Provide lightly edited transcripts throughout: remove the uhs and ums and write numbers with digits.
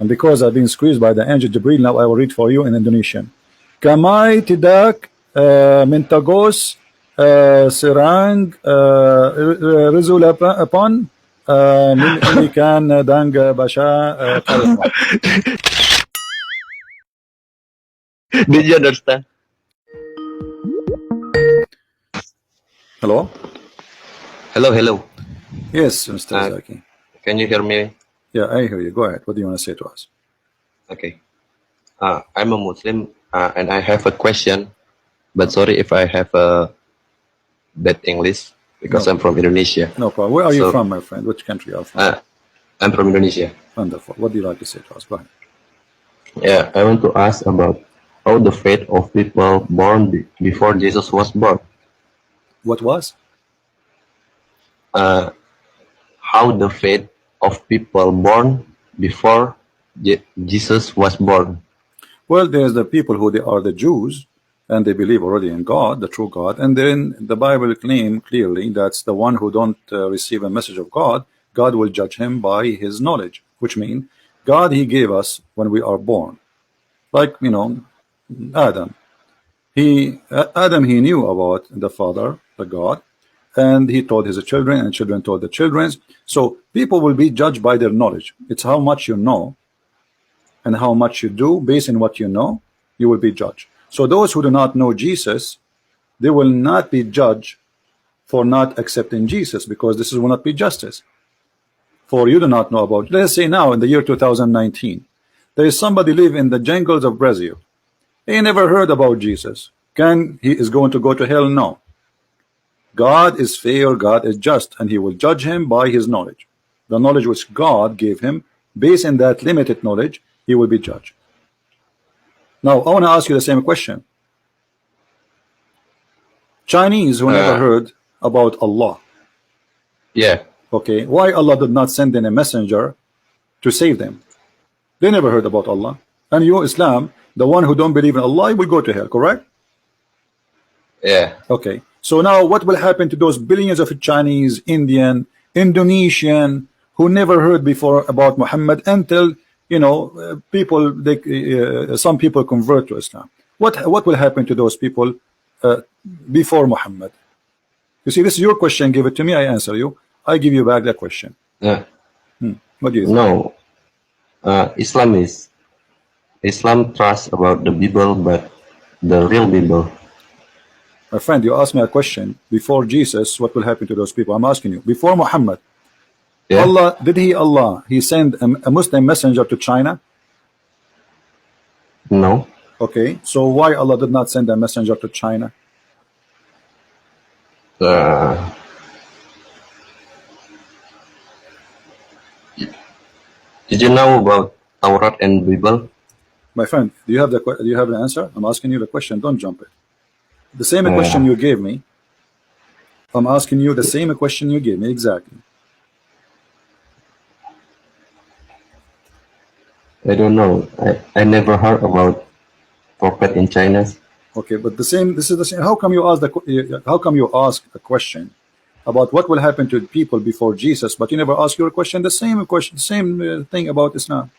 And because I've been squeezed by the angel Jibril, now I will read for you in Indonesian. Kamay tidak mentagos serang resulapan milikan dang basha kalma. Did you understand? Hello? Hello. Yes, Mr. Zacky. Can you hear me? Yeah, I hear you. Go ahead. What do you want to say to us? Okay. I'm a Muslim and I have a question, but sorry if I have a bad English because I'm from Indonesia. No problem. Where are you from, my friend? Which country are you from? I'm from Indonesia. Wonderful. What do you like to say to us? Go ahead. Yeah, I want to ask about how the faith of people born before Jesus was born. What was? How the faith of people born before Jesus was born. Well, there's the people who they are the Jews, and they believe already in God, the true God. And then the Bible claim clearly that's the one who don't receive a message of God, God will judge him by his knowledge, which means God he gave us when we are born. Like, you know, Adam. Adam, he knew about the Father, the God, and he told his children, and children told the children's. So people will be judged by their knowledge. It's how much you know and how much you do. Based on what you know, you will be judged. So those who do not know Jesus, they will not be judged for not accepting Jesus, because this will not be justice. For you do not know about, let's say now in the year 2019, there is somebody live in the jungles of Brazil. He never heard about Jesus. He is going to go to hell? No. God is fair, God is just, and he will judge him by his knowledge. The knowledge which God gave him, based on that limited knowledge, he will be judged. Now, I want to ask you the same question. Chinese who never heard about Allah. Yeah. Okay, why Allah did not send in a messenger to save them? They never heard about Allah. And you, Islam, the one who don't believe in Allah will go to hell, correct? Yeah. Okay. So now what will happen to those billions of Chinese, Indian, Indonesian who never heard before about Muhammad until, you know, some people convert to Islam? What will happen to those people before Muhammad? You see, this is your question. Give it to me. I answer you. I give you back that question. Yeah. What do you think? No. Islam trusts about the Bible, but the real Bible. My friend, you asked me a question. Before Jesus, what will happen to those people? I'm asking you. Before Muhammad, Yeah. Allah, he sent a Muslim messenger to China? No. Okay, so why Allah did not send a messenger to China? Did you know about Taurat and Bible? My friend, do you have the answer? I'm asking you the question. Don't jump it. The same question you gave me. I'm asking you the same question you gave me exactly. I don't know. I never heard about prophet in China. Okay, but this is the same. How come you ask a question about what will happen to people before Jesus, but you never ask your question, the same thing about Islam?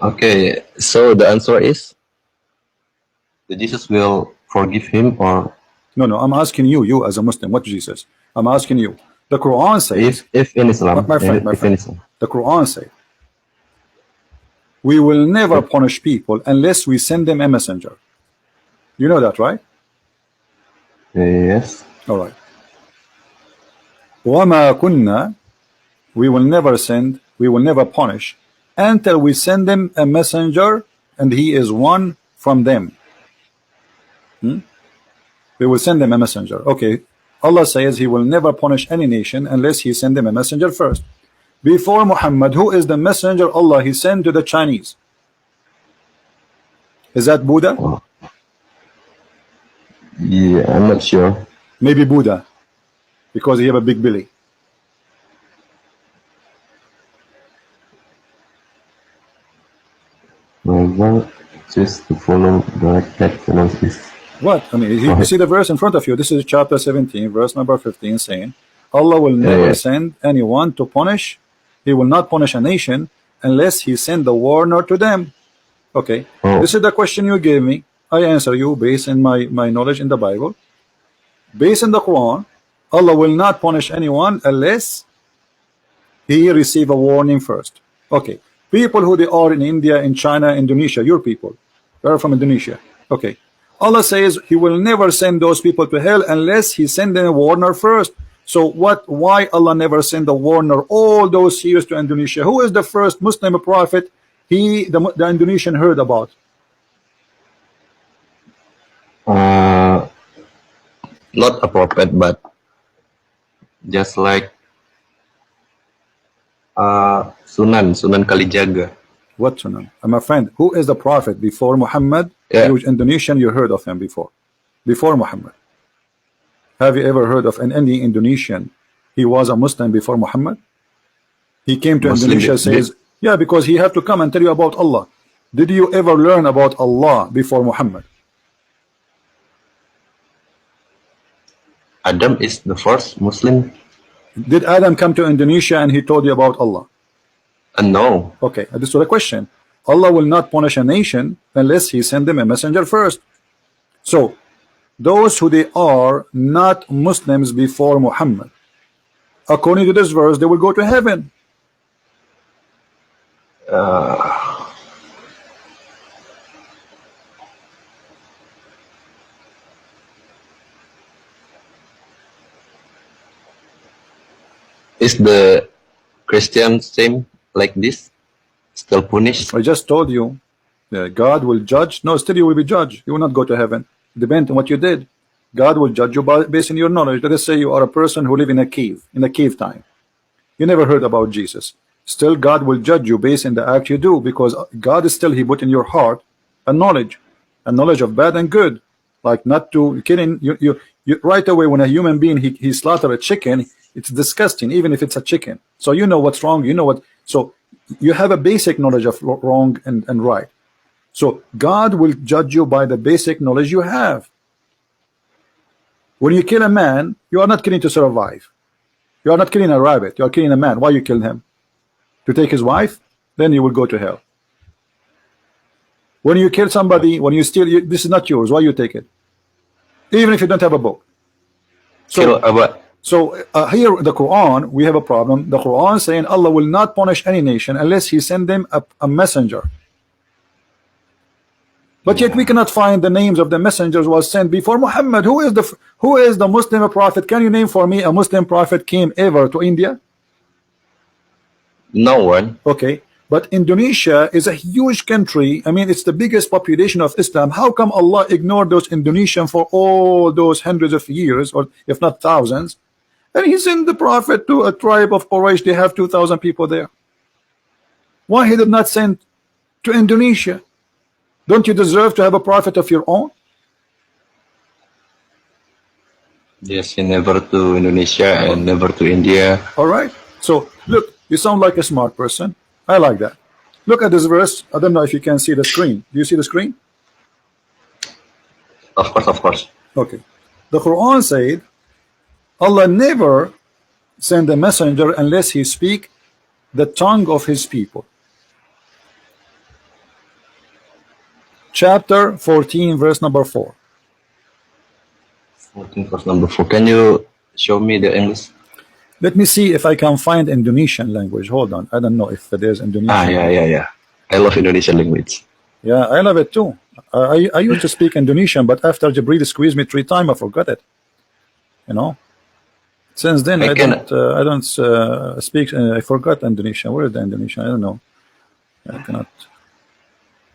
Okay, so the answer is that Jesus will forgive him, or No, I'm asking you as a Muslim, what Jesus? I'm asking you. The Quran says, if in Islam, my friend, in Islam. the Quran says, we will never punish people unless we send them a messenger. You know that, right? Yes. All right. وَمَا كُنَّا, we will never punish until we send them a messenger, and he is one from them. We will send them a messenger. Okay, Allah says he will never punish any nation unless he send them a messenger first. Before Muhammad, who is the messenger Allah he sent to the Chinese? Is that Buddha? Yeah, I'm not sure. Maybe Buddha, because he have a big belly. Well, just to follow that follows this. What? I mean, you see the verse in front of you. This is chapter 17, verse number 15, saying, Allah will Yeah, never yeah. send anyone to punish. He will not punish a nation unless he send the warner to them. Okay, this Oh, is the question you gave me. I answer you based on my knowledge in the Bible. Based on the Quran, Allah will not punish anyone unless he receive a warning first. Okay, people who they are in India, in China, Indonesia, your people, they are from Indonesia. Okay, Allah says He will never send those people to hell unless He send them a warner first. So what? Why Allah never send a warner all those years to Indonesia? Who is the first Muslim prophet the Indonesian heard about? uh, not a prophet, but just like Sunan Kalijaga. What sunnah? My friend, who is the prophet before Muhammad? Yeah, You Indonesian, you heard of him before Muhammad. Have you ever heard of any Indonesian? He was a Muslim before Muhammad. He came to Muslim. Indonesia, says, yeah, because he have to come and tell you about Allah. Did you ever learn about Allah before Muhammad? Adam is the first Muslim. Did Adam come to Indonesia and he told you about Allah? No. Okay, this was a question. Allah will not punish a nation unless He send them a messenger first. So, those who they are not Muslims before Muhammad, according to this verse, they will go to heaven. Is the Christian same like this? Still punished? I just told you, God will judge. No, still you will be judged. You will not go to heaven. Depends on what you did. God will judge you based on your knowledge. Let us say you are a person who live in a cave time. You never heard about Jesus. Still, God will judge you based on the act you do, because God is still, He put in your heart a knowledge of bad and good, like not to killing. You right away when a human being he slaughter a chicken, it's disgusting, even if it's a chicken. So you know what's wrong. You know what. So you have a basic knowledge of wrong and right. So God will judge you by the basic knowledge you have. When you kill a man, you are not killing to survive. You are not killing a rabbit. You are killing a man. Why you kill him? To take his wife? Then you will go to hell. When you kill somebody, when you steal, this is not yours. Why you take it? Even if you don't have a book. So here in the Quran, we have a problem. The Quran saying Allah will not punish any nation unless He send them a messenger. But yet we cannot find the names of the messengers was sent before Muhammad. Who is the Muslim prophet? Can you name for me a Muslim prophet came ever to India? No one. Okay, but Indonesia is a huge country. I mean, it's the biggest population of Islam. How come Allah ignored those Indonesians for all those hundreds of years, or if not thousands? And He sent the prophet to a tribe of Quraysh. They have 2,000 people there. Why He did not send to Indonesia? Don't you deserve to have a prophet of your own? Yes, he never to Indonesia and never to India. All right. So look, you sound like a smart person. I like that. Look at this verse. I don't know if you can see the screen. Do you see the screen? Of course. Okay. The Quran said, Allah never send a messenger unless He speak the tongue of His people. Chapter 14, verse number 4. 14 verse number 4. Can you show me the English? Let me see if I can find Indonesian language. Hold on. I don't know if there's Indonesian. Yeah. I love Indonesian language. Yeah, I love it too. I used to speak Indonesian, but after Jibril squeezed me 3 times, I forgot it. You know. Since then, I don't speak. I forgot Indonesian. Where is the Indonesian? I don't know. I cannot.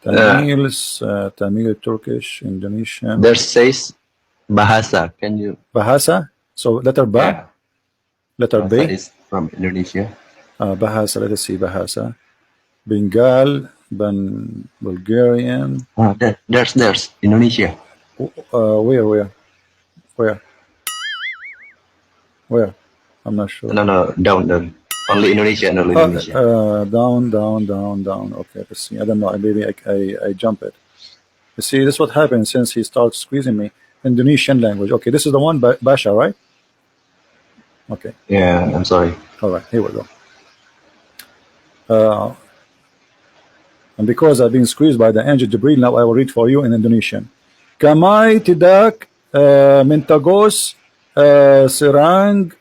Tamil, Turkish, Indonesian. There says Bahasa. Can you? Bahasa. So letter Ba. Yeah. Letter Bahasa B. is from Indonesia. Bahasa. Let us see Bahasa. Bengal, Bulgarian. There's Indonesia. Where? I'm not sure. No, down. Only Indonesia. Down. Okay, let's see. I don't know. Maybe I jump it. You see, this is what happens since he starts squeezing me. Indonesian language. Okay, this is the one, Basha, right? Okay. Yeah, I'm sorry. All right. Here we go. And because I've been squeezed by the angel Jibril, now I will read for you in Indonesian. Kamay tidak mentagos serang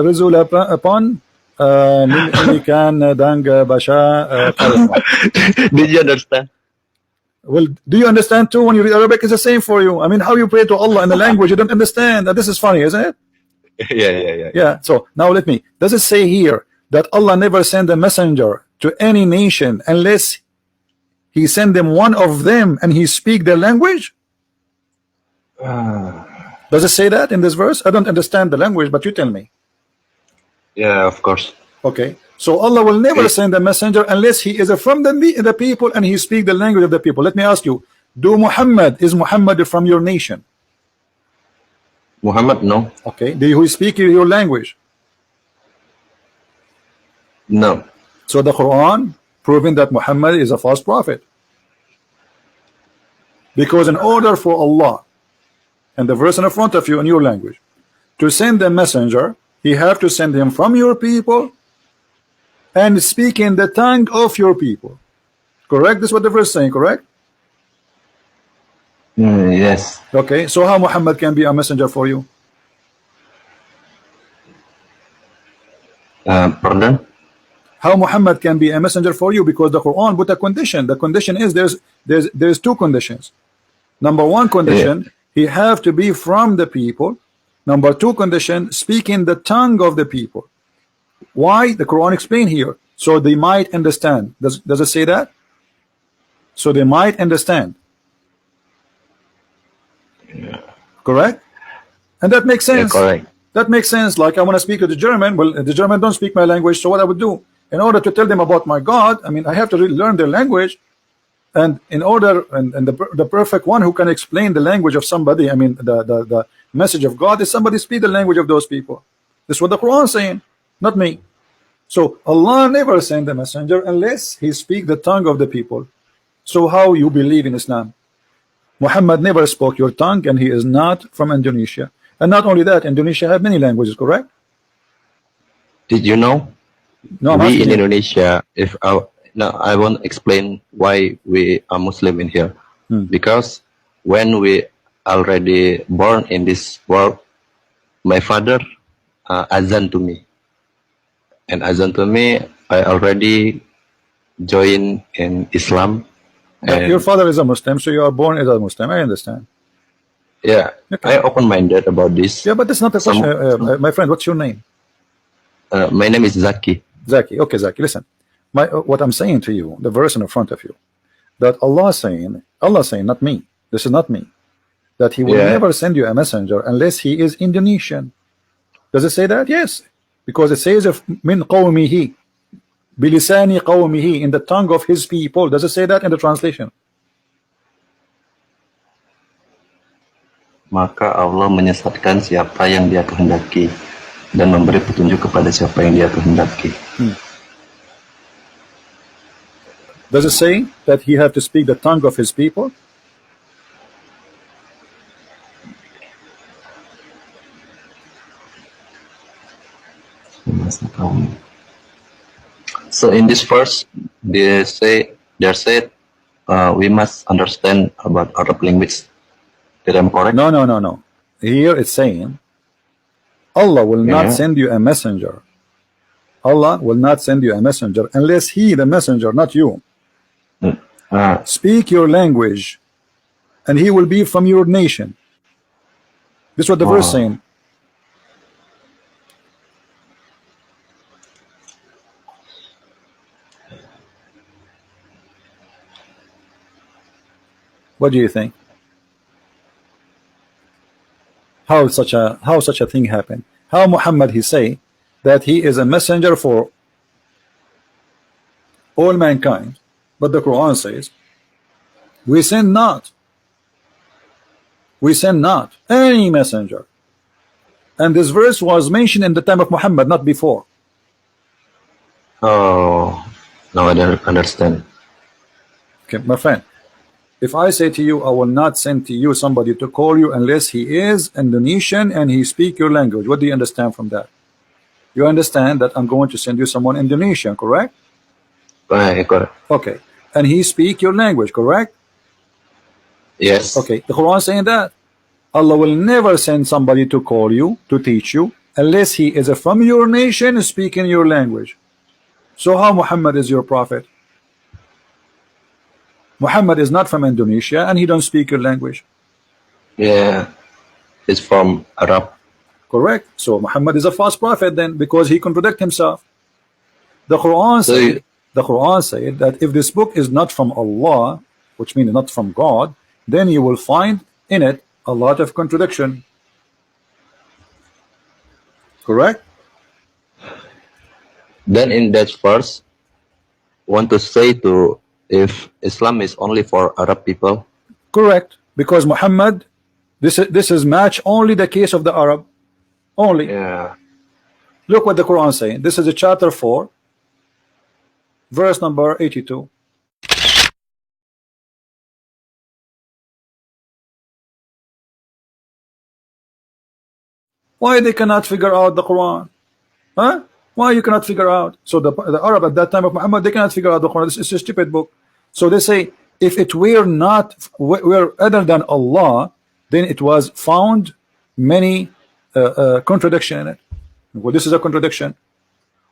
resulapan mimikan dang basha kalma. Did you understand? Well, do you understand too? When you read Arabic, it's the same for you. I mean, how you pray to Allah in the language you don't understand. This is funny, isn't it? Yeah. So now let me. Does it say here that Allah never sent a messenger to any nation unless He sent them one of them and He speak their language? Does it say that in this verse? I don't understand the language, but you tell me. Yeah, of course. Okay. So Allah will never send a messenger unless he is from the people and he speak the language of the people. Let me ask you, is Muhammad from your nation? Muhammad, no. Okay. Do you speak your language? No. So the Quran proving that Muhammad is a false prophet. Because in order for Allah, and the verse in front of you in your language, to send a messenger, He have to send him from your people and speak in the tongue of your people. Correct? This is what the verse is saying, correct? Yes. Okay, so how Muhammad can be a messenger for you? Pardon? How Muhammad can be a messenger for you? Because the Quran put a condition. The condition is there's two conditions. Number one condition, he have to be from the people. Number two condition, speak in the tongue of the people. Why? The Quran explain here, so they might understand. Does it say that? So they might understand. Correct? And that makes sense. Yeah, correct. That makes sense. Like I want to speak to the German. Well, the German don't speak my language, so what I would do in order to tell them about my God, I mean, I have to really learn their language. And in order, and the perfect one who can explain the language of somebody, I mean, the message of God is somebody speak the language of those people. This is what the Quran is saying, not me. So Allah never sent a messenger unless he speak the tongue of the people. So how you believe in Islam? Muhammad never spoke your tongue, and he is not from Indonesia. And not only that, Indonesia have many languages, correct? Did you know? No, we in Indonesia, now I won't explain why we are Muslim in here. Because when we already born in this world, my father azan to me. And azan to me, I already joined in Islam. And your father is a Muslim, so you are born as a Muslim. I understand. Yeah, okay. I open-minded about this. Yeah, but that's not the question. My friend, what's your name? My name is Zacky. Zacky. Okay, Zacky, listen. What I'm saying to you, the verse in front of you, that Allah saying, not me, this is not me, that He will never send you a messenger unless he is Indonesian. Does it say that? Yes, because it says of min qawmihi, bilisani qawmihi, in the tongue of his people. Does it say that in the translation? Maka Allah menyesatkan siapa yang Dia kehendaki dan memberi petunjuk kepada siapa yang Dia kehendaki. Does it say that he have to speak the tongue of his people? So in this verse, they said we must understand about Arab language. Did I correct? No. Here it's saying Allah will not send you a messenger. Allah will not send you a messenger unless He, the messenger, not you, speak your language, and He will be from your nation. This is what the verse is saying. What do you think? How such a thing happened? How Muhammad he say that he is a messenger for all mankind, but the Quran says we send not any messenger, and this verse was mentioned in the time of Muhammad, not before. Oh, now I don't understand. Okay, my friend, If I say to you, I will not send to you somebody to call you unless he is Indonesian and he speak your language, what do you understand from that? You understand that I'm going to send you someone Indonesian, correct? Correct. Okay. And he speak your language, correct? Yes. Okay. The Quran is saying that Allah will never send somebody to call you, to teach you, unless he is from your nation speaking your language. So how Muhammad is your prophet? Muhammad is not from Indonesia and he don't speak your language. Yeah, it's from Arab. Correct. So Muhammad is a false prophet then, because he contradict himself. The Quran said that if this book is not from Allah, which means not from God, then you will find in it a lot of contradiction. Correct? Then in that verse, want to say to if Islam is only for Arab people. Correct. Because Muhammad, this is match only the case of the Arab. Only. Yeah. Look what the Quran is saying. This is a chapter 4, verse number 82. Why they cannot figure out the Quran? Huh? Why you cannot figure out? So the Arab at that time of Muhammad, they cannot figure out the Quran. This is a stupid book. So they say, if it were not were other than Allah, then it was found many contradiction in it. Well, this is a contradiction.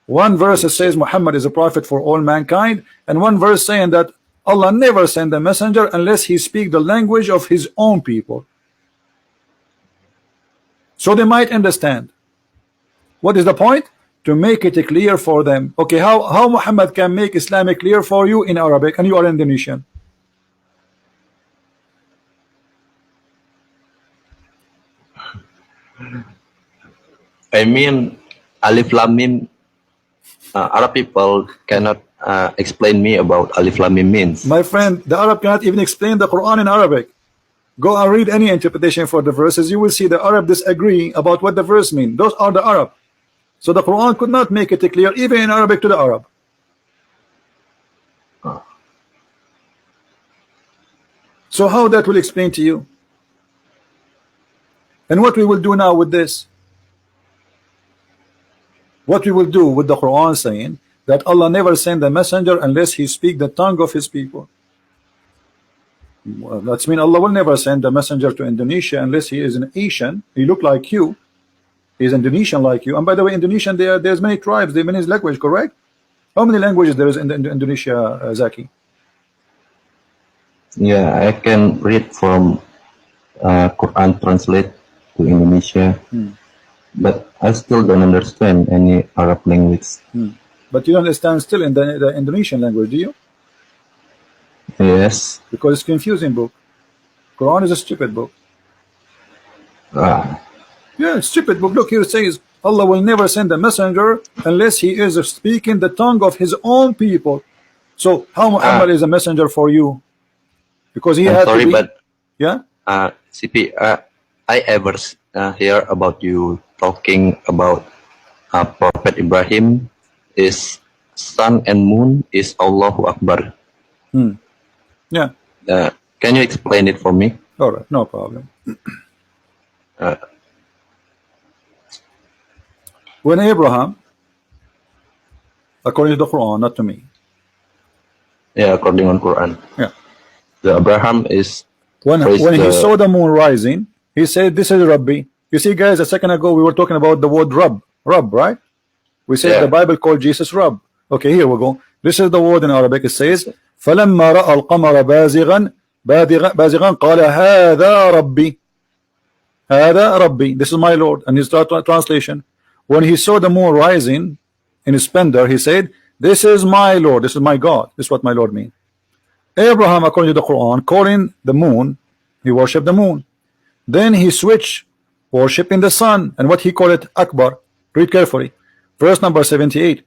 One verse says Muhammad is a prophet for all mankind, and one verse saying that Allah never sent a messenger unless he speak the language of his own people. So they might understand. What is the point? To make it clear for them. Okay, how Muhammad can make Islamic clear for you in Arabic and you are Indonesian? I mean, Alif Lam Mim. Arab people cannot explain me about Alif Lam Mim means. My friend, the Arab cannot even explain the Quran in Arabic. Go and read any interpretation for the verses. You will see the Arab disagree about what the verse mean. Those are the Arab. So the Quran could not make it clear even in Arabic to the Arab. So how that will explain to you? And what we will do now with this? What we will do with the Quran saying that Allah never sent a messenger unless he speak the tongue of his people. Well, that's mean Allah will never send a messenger to Indonesia unless he is an Asian. He look like you. He's Indonesian like you. And by the way, Indonesian, there's many tribes, there's many languages, correct? How many languages there is in Indonesia, Zacky? Yeah, I can read from Quran translate to Indonesia, but I still don't understand any Arab language. But you don't understand still in the Indonesian language, do you? Yes. Because it's confusing book. Quran is a stupid book. Yeah, stupid book. Look, here it says Allah will never send a messenger unless he is speaking the tongue of his own people. So how Muhammad is a messenger for you? Because he had sorry, to be, but yeah. CP, I ever hear about you talking about Prophet Ibrahim is sun and moon is Allahu Akbar. Yeah. Can you explain it for me? All right, no problem. When Abraham, according to the Quran, not to me. Yeah, according on Quran. Yeah. The Abraham is when he saw the moon rising, he said, "This is Rabbi." You see, guys, a second ago we were talking about the word Rabb, right? We said the Bible called Jesus Rabb. Okay, here we go. This is the word in Arabic. It says, فَلَمَّا رَأَى الْقَمَرَ بَازِغًا قَالَ هَذَا رَبِّي. هَذَا رَبِّي. This is my Lord. And his translation, when he saw the moon rising in his splendor, he said, "This is my Lord. This is my God." This is what my Lord means. Abraham, according to the Quran, calling the moon, he worshipped the moon. Then he switched worshiping the sun, and what he called it Akbar. Read carefully. Verse number 78.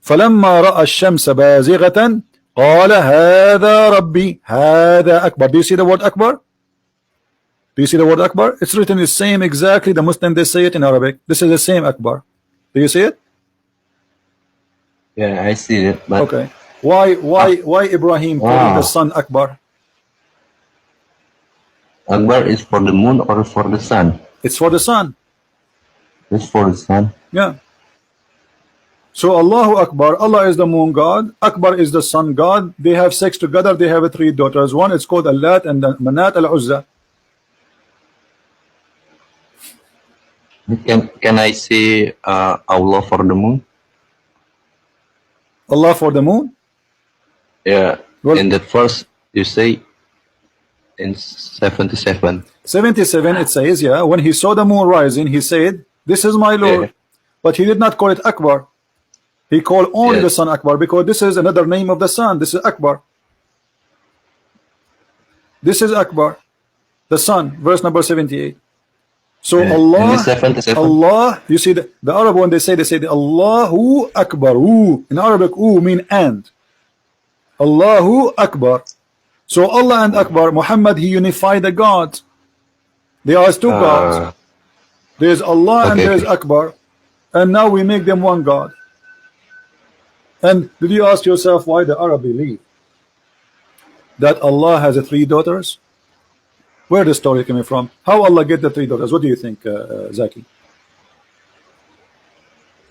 فَلَمَّا رَأَى الشَّمْسَ بَازِغَةً قَالَ هَذَا رَبِّي هَذَا أكبر. Do you see the word Akbar? Do you see the word Akbar? It's written the same exactly. The Muslim, they say it in Arabic. This is the same Akbar. Do you see it? Yeah, I see it. But okay. Why Ibrahim calling the sun Akbar? Akbar is for the moon or for the sun? It's for the sun. It's for the sun. Yeah. So Allahu Akbar, Allah is the moon god, Akbar is the sun god. They have sex together. They have 3 daughters. One is called Allat and Manat al-Uzza. Can I say Allah for the moon? Allah for the moon? Yeah. Well, in the first you say in 77. 77 it says, yeah, when he saw the moon rising, he said, this is my Lord. Yeah. But he did not call it Akbar. He called only Yes. the sun Akbar, because this is another name of the sun. This is Akbar. This is Akbar, the sun, verse number 78. So In Allah, the 77. Allah, you see the Arab when they say Allahu Akbar. Ooh, in Arabic, ooh mean and. Allahu Akbar. So Allah and Akbar, Muhammad, he unified the gods. There are 2 gods. There's Allah and Okay, there's okay. Akbar. And now we make them one God. And did you ask yourself why the Arab believe that Allah has 3 daughters? Where the story coming from? How Allah get the 3 daughters? What do you think, Zacky?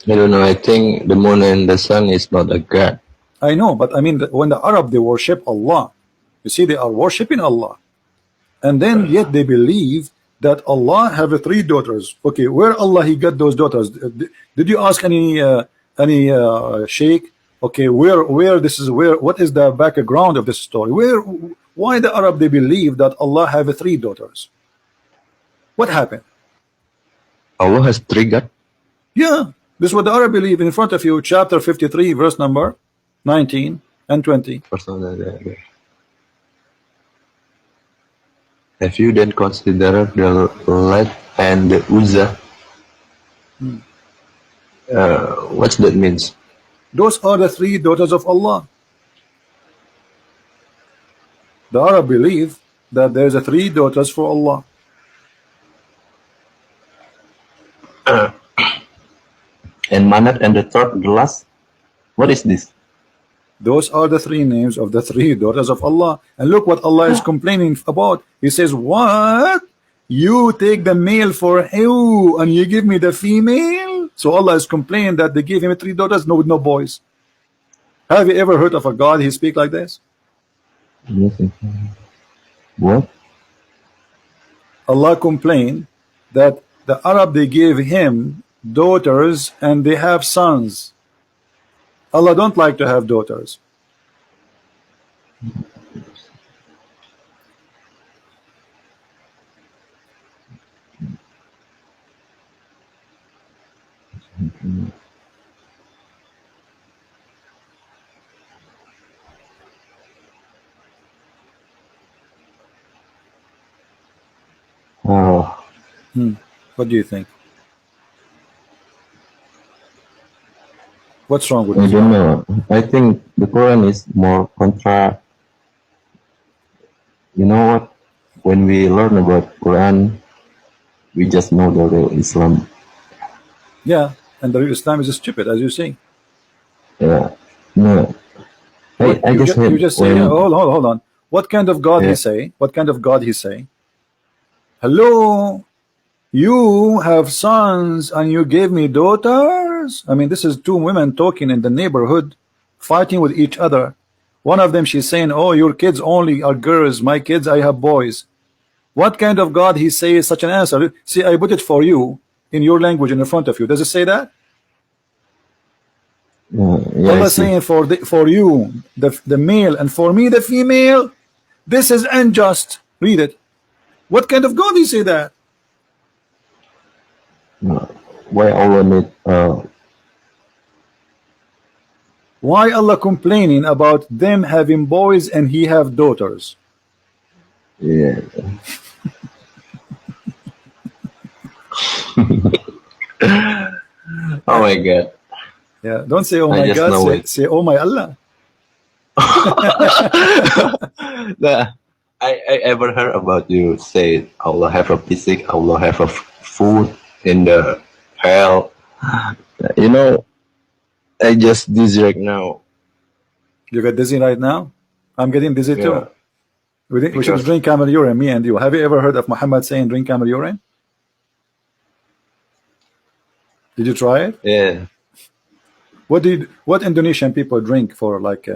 I don't know. I think the moon and the sun is not a god. I know, but I mean, when the Arab, they worship Allah. You see, they are worshiping Allah. And then yet they believe that Allah have 3 daughters. Okay, where Allah he got those daughters? Did you ask any sheikh? Okay, where this is, where, what is the background of this story? Why the Arab they believe that Allah have 3 daughters? What happened? Allah has 3 gods. Yeah, this is what the Arab believe in front of you, chapter 53, verse number 19 and 20. Have you then considered the Lat and the Uzza? What that means? Those are the 3 daughters of Allah. The Arab believe that there's 3 daughters for Allah. And Manat and the third, the last. What is this? Those are the 3 names of the 3 daughters of Allah. And look what Allah is complaining about. He says, what? You take the male for you and you give me the female? So Allah is complaining that they give him 3 daughters, no, with no boys. Have you ever heard of a God he speak like this? What? Allah complained that the Arab, they give him daughters and they have sons. Allah don't like to have daughters. Oh, What do you think? What's wrong with I this? don't know. I think the Quran is more contra. You know what? When we learn about Quran, we just know the real Islam. Yeah, and the real Islam is stupid, as you say. Yeah. No. I You just ju- had you just say, when- yeah, hold on. What kind of God he Yeah. say? What kind of God he say? Hello, you have sons and you gave me daughters? I mean, this is 2 women talking in the neighborhood, fighting with each other. One of them, she's saying, oh, your kids only are girls. My kids, I have boys. What kind of God he say such an answer? See, I put it for you in your language in front of you. Does it say that? yeah, I Allah see. saying for you the male and for me the female, this is unjust. Read it. What kind of God he say that? Why Allah need Why Allah complaining about them having boys and he have daughters? yeah. Oh my God. Yeah, don't say oh I my just God, know say, it. say oh my Allah. I ever heard about you say Allah have a physics, Allah have a food in the hell. You know, I just dizzy right now. You get dizzy right now? I'm getting dizzy Yeah. too. We should drink camel urine, me and you. Have you ever heard of Muhammad saying drink camel urine? Did you try it? Yeah. What Indonesian people drink for like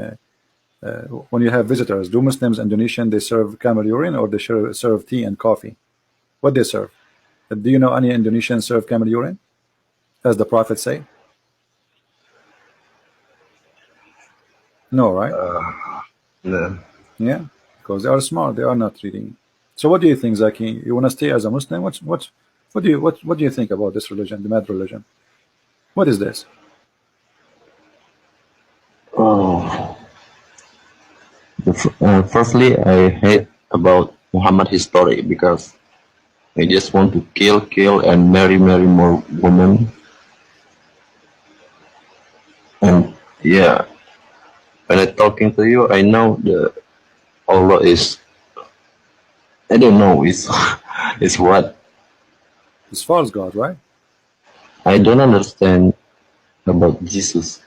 when you have visitors? Do Muslims Indonesian they serve camel urine or they serve tea and coffee? What they serve? Do you know any Indonesians serve camel urine, as the Prophet say? No, right? No. Yeah, because they are smart. They are not reading. So what do you think, Zacky? You want to stay as a Muslim? What do you think about this religion, the mad religion? What is this? Oh. Firstly, I hate about Muhammad his story because he just want to kill, and marry more women. And yeah, when I talking to you, I know the Allah is, I don't know, is is what? It's false God, right? I don't understand about Jesus.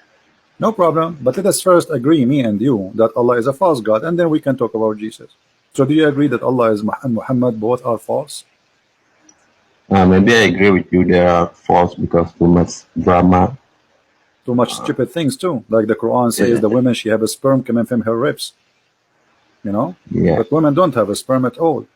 No problem. But let us first agree, me and you, that Allah is a false God, and then we can talk about Jesus. So do you agree that Allah is and Muhammad both are false? Maybe I agree with you. They are false because too much drama. Too much stupid things too. Like the Quran says, the women she have a sperm coming from her ribs. You know? Yeah. But women don't have a sperm at all.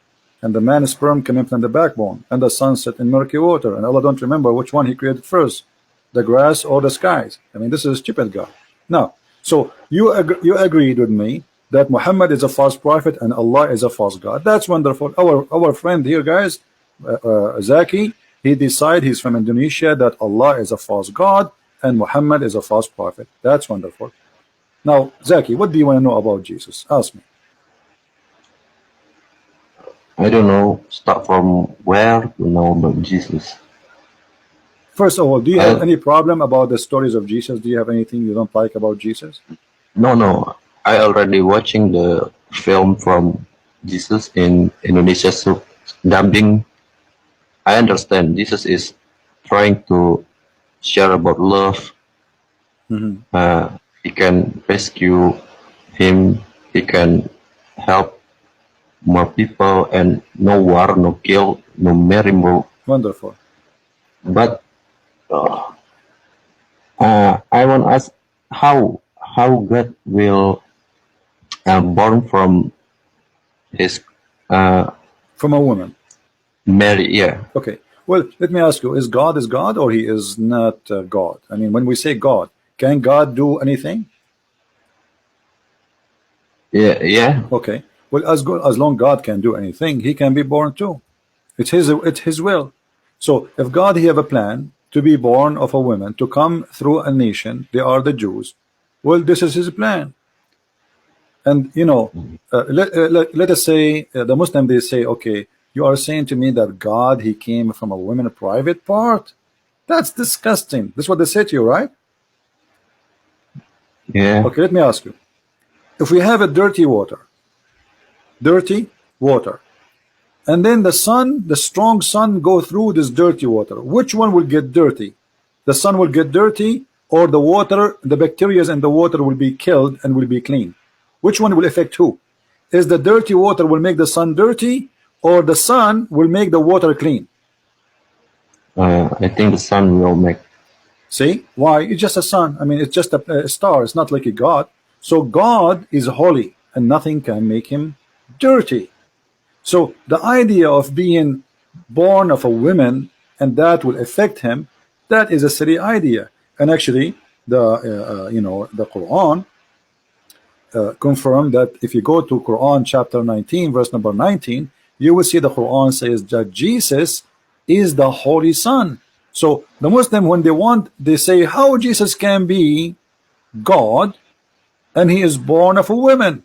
And the man's sperm coming from the backbone, and the sun set in murky water, and Allah don't remember which one He created first, the grass or the skies. I mean, this is a stupid God. Now, so you agreed with me that Muhammad is a false prophet and Allah is a false God. That's wonderful. Our friend here, guys, Zacky, he decided, he's from Indonesia, that Allah is a false God and Muhammad is a false prophet. That's wonderful. Now, Zacky, what do you want to know about Jesus? Ask me. I don't know. Start from where to know about Jesus. First of all, do you have any problem about the stories of Jesus? Do you have anything you don't like about Jesus? No. I already watching the film from Jesus in Indonesia, so dubbing. I understand Jesus is trying to share about love. He can rescue him. He can help more people, and no war, no kill, no marry more. Wonderful. But I want to ask how God will born from his From a woman. Mary. Yeah. Okay. Well, let me ask you: is God or He is not God? I mean, when we say God, can God do anything? Yeah. Okay. Well, as long God can do anything, He can be born too. It's His will. So if God He have a plan to be born of a woman to come through a nation, they are the Jews. Well, this is His plan. And you know, let us say the Muslim, they say, okay, you are saying to me that God He came from a woman private part. That's disgusting. That's what they say to you, right? Yeah. Okay, let me ask you. If we have a dirty water, and then the sun, the strong sun go through this dirty water, which one will get dirty? The sun will get dirty, or the water, the bacteria in the water will be killed and will be clean? Which one will affect who? Is the dirty water will make the sun dirty, or the sun will make the water clean? I think the sun will make. See? Why? It's just a sun. I mean, it's just a star. It's not like a God. So God is holy, and nothing can make Him dirty. So the idea of being born of a woman and that will affect him, that is a silly idea. And actually, the Quran confirmed that if you go to Quran chapter 19, verse number 19, you will see the Quran says that Jesus is the Holy Son. So the Muslim, when they say how Jesus can be God and He is born of a woman.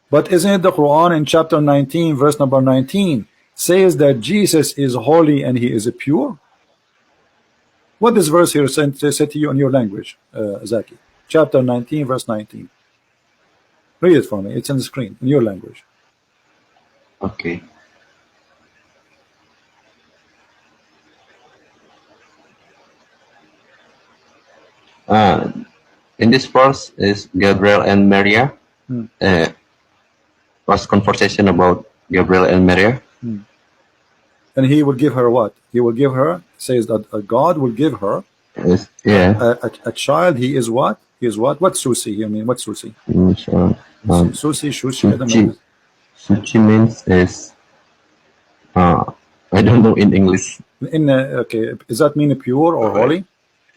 But isn't it the Quran in chapter 19, verse number 19, says that Jesus is holy and He is pure? What does verse here say to you in your language, Zacky? Chapter 19, verse 19. Read it for me. It's on the screen in your language. Okay. In this verse is Gabriel and Maria. was conversation about Gabriel and Maria. And he will give her what? He will give her, says that God will give her Yeah. a child. He is what? He is what? What's Susi? I mean, what's Susi? Susi, Shushi, I don't know. Suci means is, I don't know in English. Okay, does that mean pure or holy?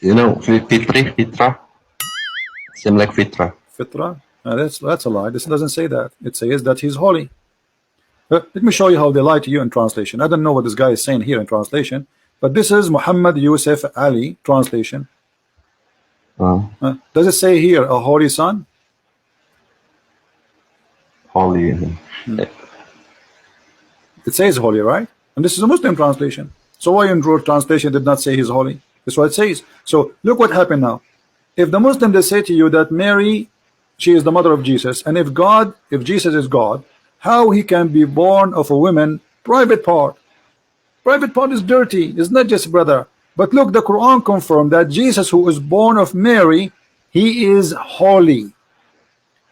You know, Fitra. Same like Fitra. Fitra? That's a lie. This doesn't say that. It says that he's holy. Let me show you how they lie to you in translation. I don't know what this guy is saying here in translation, but this is Muhammad Yusuf Ali translation. Does it say here a holy son? Holy. It says holy, right? And this is a Muslim translation. So why in your translation did not say he's holy? That's what it says. So look what happened now. If the Muslim, they say to you that Mary, she is the mother of Jesus, and if Jesus is God, how he can be born of a woman private part? Private part is dirty. It's not just brother. But look, the Quran confirmed that Jesus, who is born of Mary, he is holy.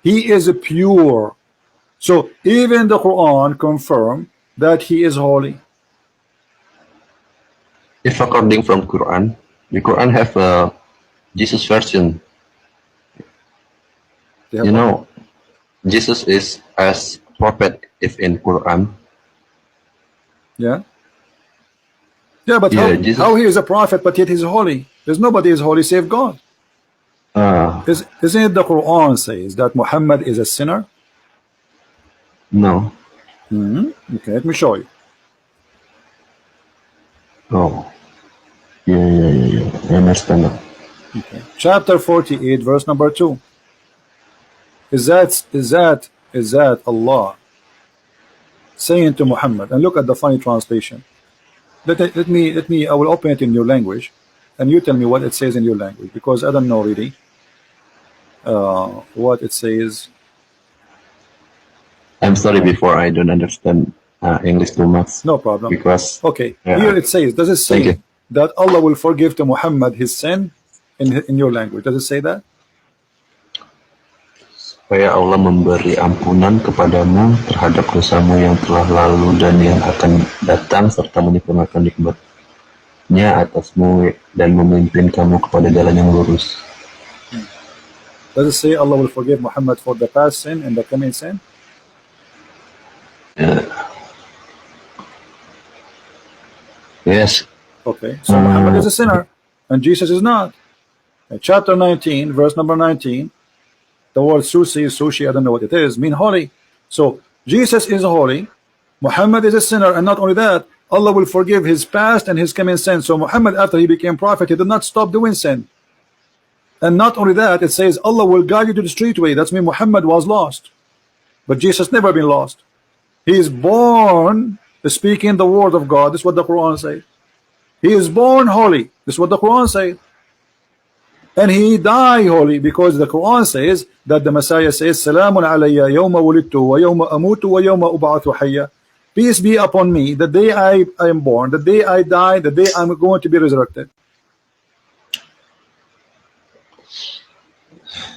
He is pure. So even the Quran confirmed that he is holy. If according from Quran, the Quran have a Jesus version. You know, Jesus is as prophet if in Quran. Yeah. Yeah, but Yeah, how he is a prophet, but yet he's holy? There's nobody is holy save God. Isn't it the Quran says that Muhammad is a sinner? No. Okay, let me show you. Oh. Yeah. I understand now. Okay. Chapter 48, verse number 2. Is that Allah saying to Muhammad? And look at the funny translation. Let me. I will open it in your language, and you tell me what it says in your language, because I don't know really what it says. I'm sorry before I don't understand English too much. No problem. Because okay, here it says. Does it say that Allah will forgive to Muhammad his sin in your language? Does it say that? Supaya Allah memberi ampunan kepadamu terhadap dosamu yang telah lalu dan yang akan datang serta menyempurnakan nikmat-Nya atasmu dan memimpin kamu kepada jalan yang lurus. Does it say Allah will forgive Muhammad for the past sin and the coming sin? Yes. Okay, so Muhammad is a sinner and Jesus is not. Chapter 19, verse number 19. The word sushi, I don't know what it is, mean holy. So Jesus is holy, Muhammad is a sinner, and not only that, Allah will forgive his past and his coming sin. So Muhammad, after he became prophet, he did not stop doing sin. And not only that, it says Allah will guide you to the straight way. That's mean Muhammad was lost, but Jesus never been lost. He is born speaking the word of God. This is what the Quran says. He is born holy. This is what the Quran says. And he died holy, because the Quran says that the Messiah says, Salamun alayya yawma wulidtu wa yawma amutu wa yawma ub'athu hayya. Peace be upon me, the day I am born, the day I die, the day I'm going to be resurrected.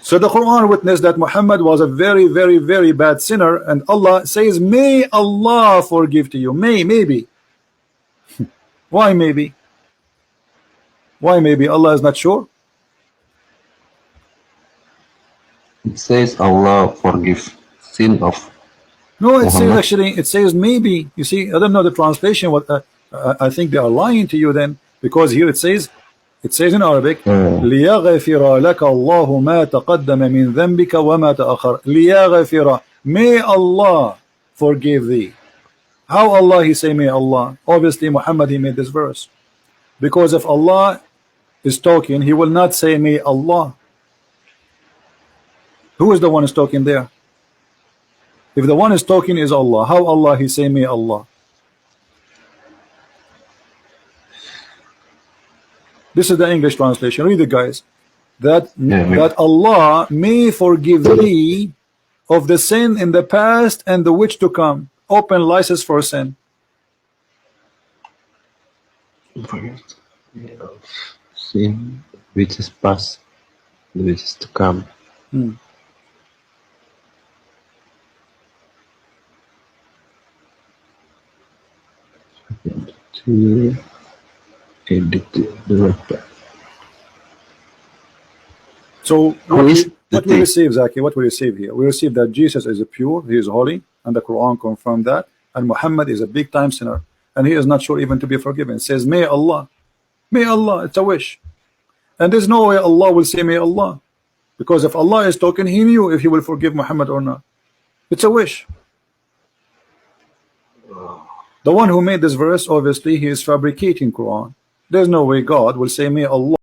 So the Quran witnessed that Muhammad was a very, very, very bad sinner, and Allah says, may Allah forgive to you. Maybe. Why maybe? Why maybe? Allah is not sure. It says Allah forgive sin of No, it Muhammad. says actually, it says maybe. You see, I don't know the translation. What I think they are lying to you then, because here it says in Arabic, لِيَغْفِرَ لَكَ اللَّهُ مَا تَقَدَّمَ مِنْ ذَنْبِكَ وَمَا تَأَخَرَ. لِيَغْفِرَ, may Allah forgive thee. How Allah he say may Allah? Obviously Muhammad he made this verse, because if Allah is talking, he will not say may Allah. Who is the one who's talking there? If the one is talking is Allah, how Allah he say may Allah? This is the English translation. Read it, guys. That Allah may forgive thee of the sin in the past and the which to come. Open license for sin. Sin which is past, which is to come. He edit the web. So Who is what the we thief? receive, Zaki, what we receive here? We receive that Jesus is pure, he is holy, and the Quran confirmed that, and Muhammad is a big time sinner, and he is not sure even to be forgiven. It says, may Allah, it's a wish. And there's no way Allah will say may Allah, because if Allah is talking, he knew if he will forgive Muhammad or not. It's a wish. The one who made this verse, obviously, he is fabricating Quran. There's no way God will say may Allah.